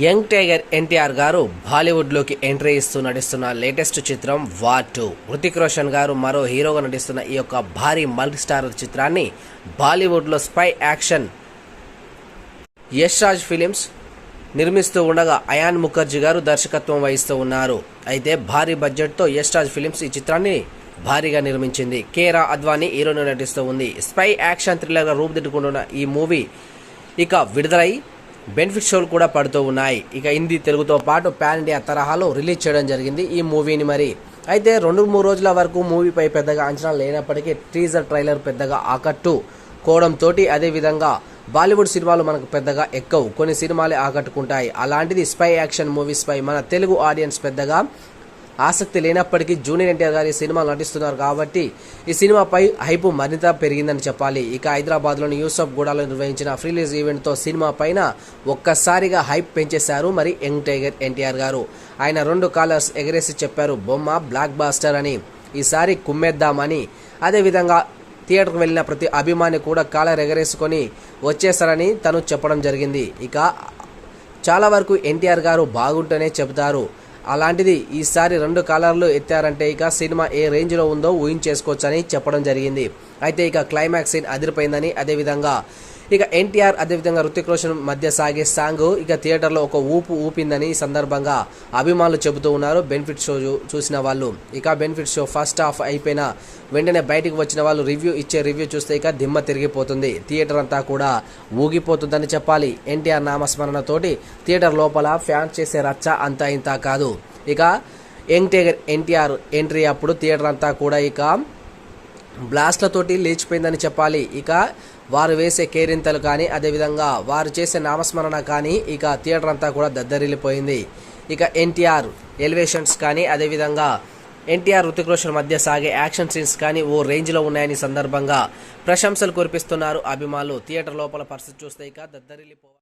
Young tiger NTR గారు బాలీవుడ్లోకి entry ఇస్తూ నటిస్తున్న లేటెస్ట్ చిత్రం వార్ 2. హృతిక్ రోషన్ గారు మరో హీరోగా నటిస్తున్న ఈ యొక్క భారీ మల్టీ-స్టార్ చిత్రాన్ని బాలీవుడ్లో spy action Yash Raj films నిర్మిస్తూ ఉండగా అయాన్ ముఖర్జీ గారు దర్శకత్వం వహిస్తూ ఉన్నారు. అయితే భారీ బడ్జెట్తో యష్ రాజ్ ఫిలిమ్స్ ఈ చిత్రాన్ని భారీగా నిర్మించింది. కేరా అద్వానీ హీరోని నటిస్తూ ఉంది. స్పై యాక్షన్ థ్రిల్లర్గా రూపుదిద్దుకుంటున్న ఈ మూవీ ఇక విడుదలై బెనిఫిట్ షోలు కూడా పడుతూ ఉన్నాయి. ఇక హిందీ తెలుగుతో పాటు పాన్ ఇండియా తరహాలో రిలీజ్ చేయడం జరిగింది ఈ మూవీని. మరి అయితే 2-3 రోజుల వరకు మూవీపై పెద్దగా అంచనా లేనప్పటికీ టీజర్ ట్రైలర్ పెద్దగా ఆకట్టుకోవడంతో అదేవిధంగా బాలీవుడ్ సినిమాలు మనకు పెద్దగా ఎక్కవు, కొన్ని సినిమాలే ఆకట్టుకుంటాయి. అలాంటిది స్పై యాక్షన్ మూవీస్పై మన తెలుగు ఆడియన్స్ పెద్దగా ఆసక్తి లేనప్పటికీ జూనియర్ ఎన్టీఆర్ గారి సినిమాలు నటిస్తున్నారు కాబట్టి ఈ సినిమాపై హైప్ మరింత పెరిగిందని చెప్పాలి. ఇక హైదరాబాద్లోని యూసఫ్ గూడలో నిర్వహించిన ఫ్రీ రిలీజ్ ఈవెంట్తో సినిమా పైన ఒక్కసారిగా హైప్ పెంచేశారు మరి యంగ్ టైగర్ ఎన్టీఆర్ గారు. ఆయన 2 కాలర్స్ ఎగరేసి చెప్పారు, బొమ్మ బ్లాక్ బాస్టర్ అని, ఈసారి కుమ్మేద్దామని. అదేవిధంగా థియేటర్కు వెళ్ళిన ప్రతి అభిమాని కూడా కాలర్ ఎగరేసుకొని వచ్చేస్తారని తను చెప్పడం జరిగింది. ఇక చాలా వరకు ఎన్టీఆర్ గారు బాగుంటేనే చెబుతారు, అలాంటిది ఈసారి 2 కాలర్లు ఎత్తారంటే ఇక సినిమా ఏ రేంజ్లో ఉందో ఊహించేసుకోవచ్చని చెప్పడం జరిగింది. అయితే ఇక క్లైమాక్స్ సీన్ అదిరిపోయిందని, అదేవిధంగా ఇక ఎన్టీఆర్ అదేవిధంగా హృతిక్ రోషన్ మధ్య సాగే సాంగ్ ఇక థియేటర్లో ఒక ఊపిందని ఈ సందర్భంగా అభిమానులు చెబుతూ ఉన్నారు. బెనిఫిట్ షో చూసిన వాళ్ళు. ఇక బెనిఫిట్ షో ఫస్ట్ హాఫ్ అయిపోయిన వెంటనే బయటికి వచ్చిన వాళ్ళు రివ్యూ చూస్తే ఇక దిమ్మ తిరిగిపోతుంది. థియేటర్ అంతా కూడా ఊగిపోతుందని చెప్పాలి. ఎన్టీఆర్ నామస్మరణతోటి థియేటర్ లోపల ఫ్యాన్స్ చేసే రచ్చ అంతా ఇంత కాదు. ఇక యంగ్ టైగర్ ఎన్టీఆర్ ఎంట్రీ అప్పుడు థియేటర్ అంతా కూడా ఇక బ్లాస్ట్లతోటి లేచిపోయిందని చెప్పాలి. ఇక వారు వేసే కేరింతలు కానీ అదేవిధంగా వారు చేసే నామస్మరణ కానీ ఇక థియేటర్ అంతా కూడా దద్దరిల్లిపోయింది. ఇక ఎన్టీఆర్ ఎలివేషన్స్ కానీ అదేవిధంగా ఎన్టీఆర్ హృతిక్ రోషన్ మధ్య సాగే యాక్షన్ సీన్స్ కానీ ఓ రేంజ్లో ఉన్నాయని సందర్భంగా ప్రశంసలు కురిపిస్తున్నారు అభిమానులు. థియేటర్ లోపల పరిస్థితి చూస్తే ఇక దద్దరిల్లిపోవాలి.